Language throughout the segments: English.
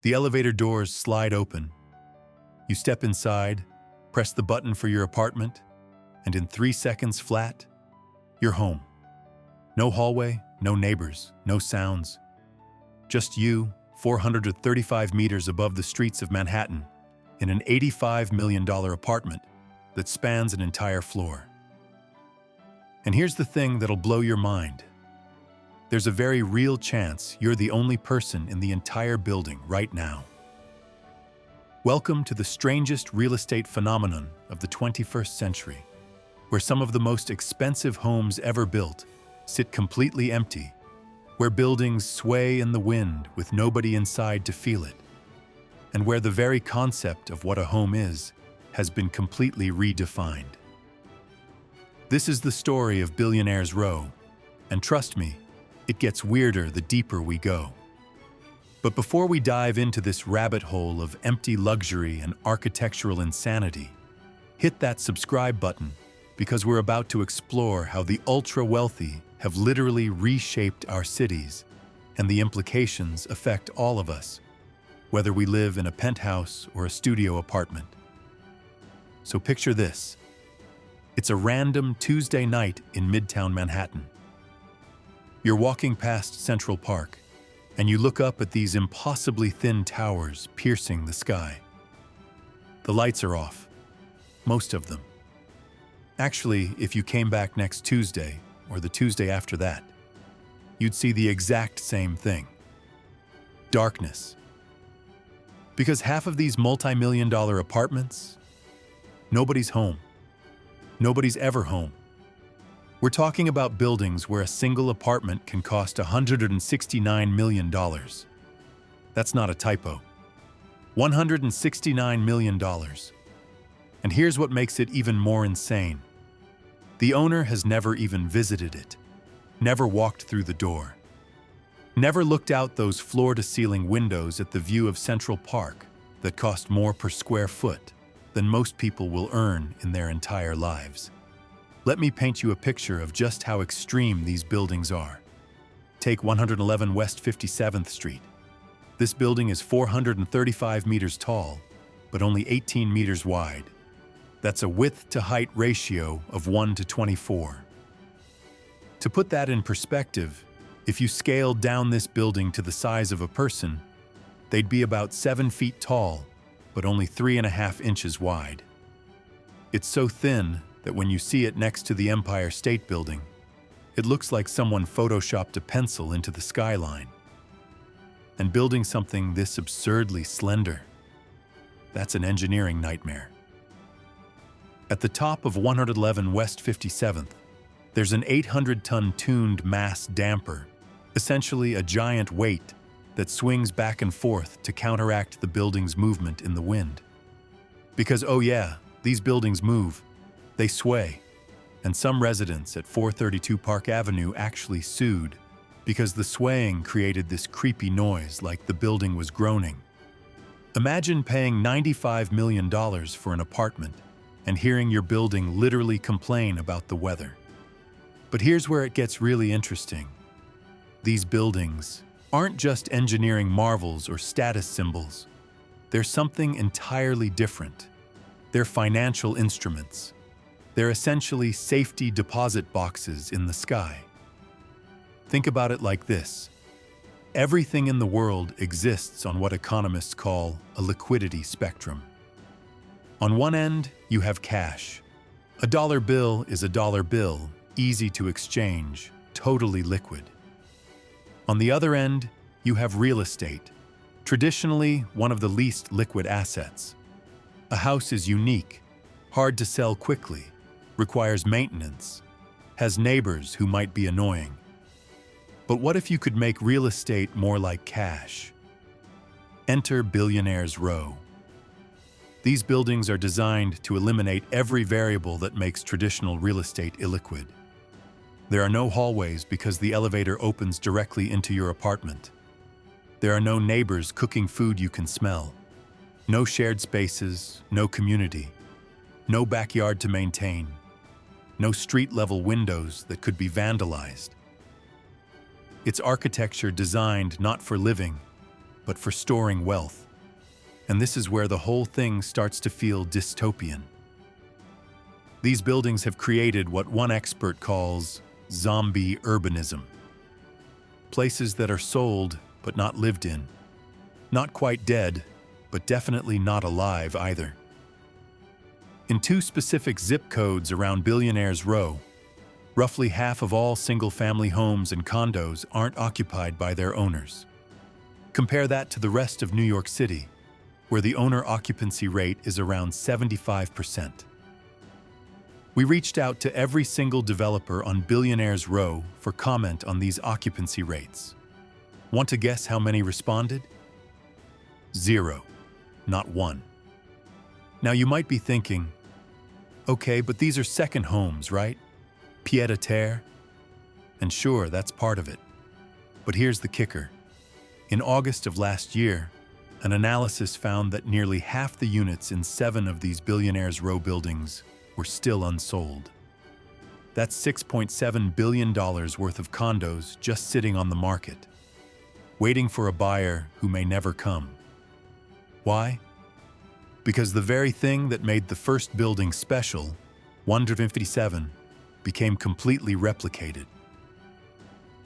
The elevator doors slide open. You step inside, press the button for your apartment, and in 3 seconds flat, you're home. No hallway, no neighbors, no sounds. Just you, 435 meters above the streets of Manhattan, in an $85 million apartment that spans an entire floor. And here's the thing that'll blow your mind. There's a very real chance you're the only person in the entire building right now. Welcome to the strangest real estate phenomenon of the 21st century, where some of the most expensive homes ever built sit completely empty, where buildings sway in the wind with nobody inside to feel it, and where the very concept of what a home is has been completely redefined. This is the story of Billionaires Row, and trust me, it gets weirder the deeper we go. But before we dive into this rabbit hole of empty luxury and architectural insanity, hit that subscribe button because we're about to explore how the ultra-wealthy have literally reshaped our cities, and the implications affect all of us, whether we live in a penthouse or a studio apartment. So picture this. It's a random Tuesday night in Midtown Manhattan. You're walking past Central Park, and you look up at these impossibly thin towers piercing the sky. The lights are off, most of them. Actually, if you came back next Tuesday, or the Tuesday after that, you'd see the exact same thing. Darkness. Because half of these multi-million-dollar apartments, nobody's home. Nobody's ever home. We're talking about buildings where a single apartment can cost $169 million. That's not a typo. $169 million. And here's what makes it even more insane. The owner has never even visited it, never walked through the door, never looked out those floor-to-ceiling windows at the view of Central Park that cost more per square foot than most people will earn in their entire lives. Let me paint you a picture of just how extreme these buildings are. Take 111 West 57th Street. This building is 435 meters tall, but only 18 meters wide. That's a width-to-height ratio of 1 to 24. To put that in perspective, if you scaled down this building to the size of a person, they'd be about 7 feet tall, but only 3.5 inches wide. It's so thin that when you see it next to the Empire State Building, it looks like someone photoshopped a pencil into the skyline. And building something this absurdly slender, that's an engineering nightmare. At the top of 111 West 57th, there's an 800-ton tuned mass damper, essentially a giant weight that swings back and forth to counteract the building's movement in the wind. Because, oh yeah, these buildings move, they sway, and some residents at 432 Park Avenue actually sued because the swaying created this creepy noise like the building was groaning. Imagine paying $95 million for an apartment and hearing your building literally complain about the weather. But here's where it gets really interesting. These buildings aren't just engineering marvels or status symbols. They're something entirely different. They're financial instruments. They're essentially safety deposit boxes in the sky. Think about it like this. Everything in the world exists on what economists call a liquidity spectrum. On one end, you have cash. A dollar bill is a dollar bill, easy to exchange, totally liquid. On the other end, you have real estate, traditionally one of the least liquid assets. A house is unique, hard to sell quickly, requires maintenance, has neighbors who might be annoying. But what if you could make real estate more like cash? Enter Billionaires Row. These buildings are designed to eliminate every variable that makes traditional real estate illiquid. There are no hallways because the elevator opens directly into your apartment. There are no neighbors cooking food you can smell. No shared spaces, no community. No backyard to maintain. No street-level windows that could be vandalized. It's architecture designed not for living, but for storing wealth. And this is where the whole thing starts to feel dystopian. These buildings have created what one expert calls zombie urbanism. Places that are sold, but not lived in. Not quite dead, but definitely not alive either. In two specific zip codes around Billionaires Row, roughly half of all single-family homes and condos aren't occupied by their owners. Compare that to the rest of New York City, where the owner occupancy rate is around 75%. We reached out to every single developer on Billionaires Row for comment on these occupancy rates. Want to guess how many responded? 0, not one. Now you might be thinking, okay, but these are second homes, right? Pied-à-terre? And sure, that's part of it. But here's the kicker. In August of last year, an analysis found that nearly half the units in 7 of these Billionaires Row buildings were still unsold. That's $6.7 billion worth of condos just sitting on the market, waiting for a buyer who may never come. Why? Because the very thing that made the first building special, 157, became completely replicated.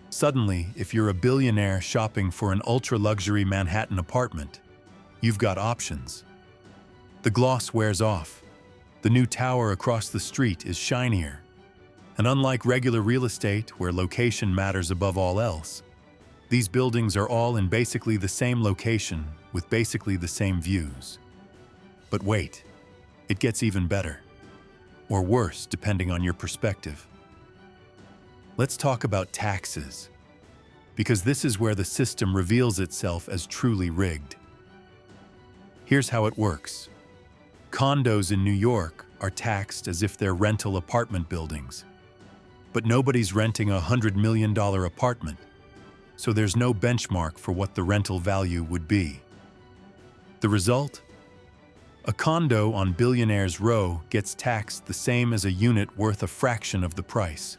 Suddenly, if you're a billionaire shopping for an ultra-luxury Manhattan apartment, you've got options. The gloss wears off. The new tower across the street is shinier. And unlike regular real estate, where location matters above all else, these buildings are all in basically the same location with basically the same views. But wait, it gets even better. Or worse, depending on your perspective. Let's talk about taxes, because this is where the system reveals itself as truly rigged. Here's how it works. Condos in New York are taxed as if they're rental apartment buildings. But nobody's renting a $100 million apartment, so there's no benchmark for what the rental value would be. The result? A condo on Billionaires Row gets taxed the same as a unit worth a fraction of the price.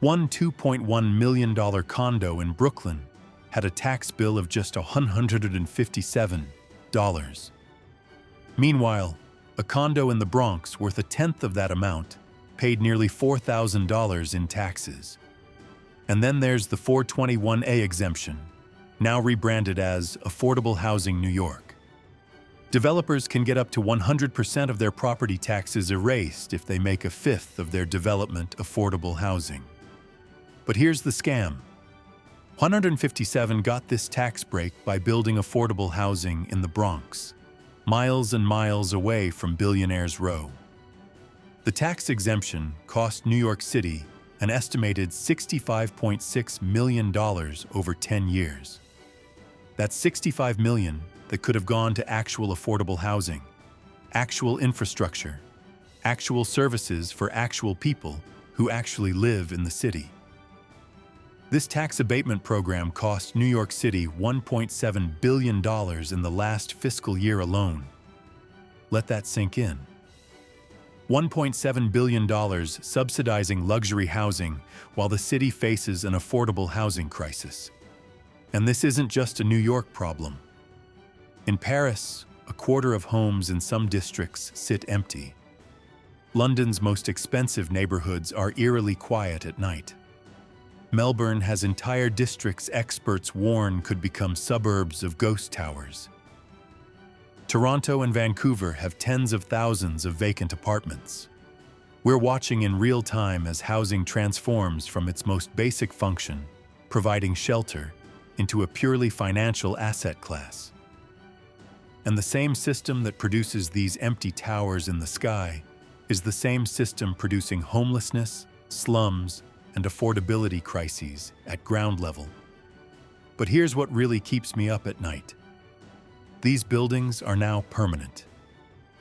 One $2.1 million condo in Brooklyn had a tax bill of just $157. Meanwhile, a condo in the Bronx worth a tenth of that amount paid nearly $4,000 in taxes. And then there's the 421A exemption, now rebranded as Affordable Housing New York. Developers can get up to 100% of their property taxes erased if they make a fifth of their development affordable housing. But here's the scam. 157 got this tax break by building affordable housing in the Bronx, miles and miles away from Billionaires Row. The tax exemption cost New York City an estimated $65.6 million over 10 years. That's $65 million that could have gone to actual affordable housing, actual infrastructure, actual services for actual people who actually live in the city. This tax abatement program cost New York City $1.7 billion in the last fiscal year alone. Let that sink in. $1.7 billion subsidizing luxury housing while the city faces an affordable housing crisis. And this isn't just a New York problem. In Paris, a quarter of homes in some districts sit empty. London's most expensive neighborhoods are eerily quiet at night. Melbourne has entire districts experts warn could become suburbs of ghost towers. Toronto and Vancouver have tens of thousands of vacant apartments. We're watching in real time as housing transforms from its most basic function, providing shelter, into a purely financial asset class. And the same system that produces these empty towers in the sky is the same system producing homelessness, slums, and affordability crises at ground level. But here's what really keeps me up at night. These buildings are now permanent.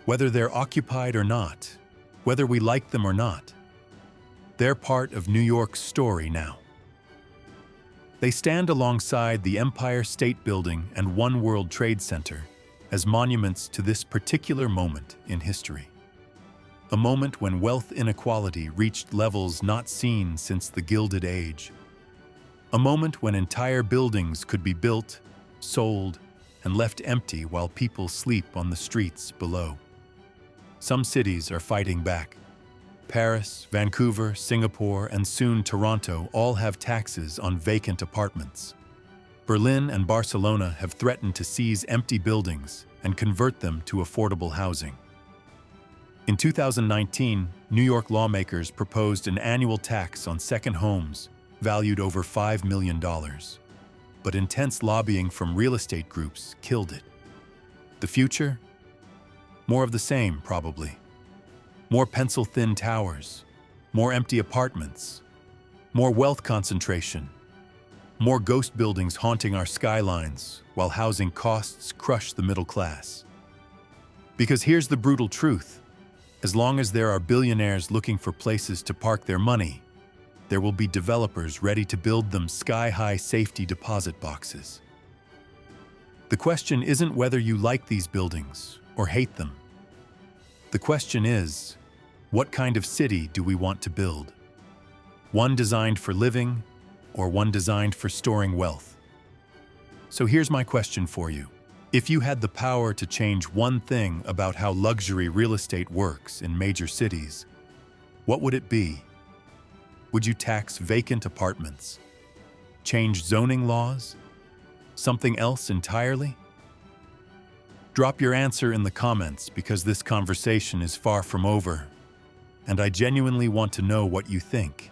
Whether they're occupied or not, whether we like them or not, they're part of New York's story now. They stand alongside the Empire State Building and One World Trade Center as monuments to this particular moment in history. A moment when wealth inequality reached levels not seen since the Gilded Age. A moment when entire buildings could be built, sold, and left empty while people sleep on the streets below. Some cities are fighting back. Paris, Vancouver, Singapore, and soon Toronto all have taxes on vacant apartments. Berlin and Barcelona have threatened to seize empty buildings and convert them to affordable housing. In 2019, New York lawmakers proposed an annual tax on second homes valued over $5 million. But intense lobbying from real estate groups killed it. The future? More of the same, probably. More pencil-thin towers, more empty apartments, more wealth concentration, more ghost buildings haunting our skylines while housing costs crush the middle class. Because here's the brutal truth. As long as there are billionaires looking for places to park their money, there will be developers ready to build them sky-high safety deposit boxes. The question isn't whether you like these buildings or hate them. The question is, what kind of city do we want to build? One designed for living, or one designed for storing wealth? So here's my question for you. If you had the power to change one thing about how luxury real estate works in major cities, what would it be? Would you tax vacant apartments? Change zoning laws? Something else entirely? Drop your answer in the comments because this conversation is far from over, and I genuinely want to know what you think.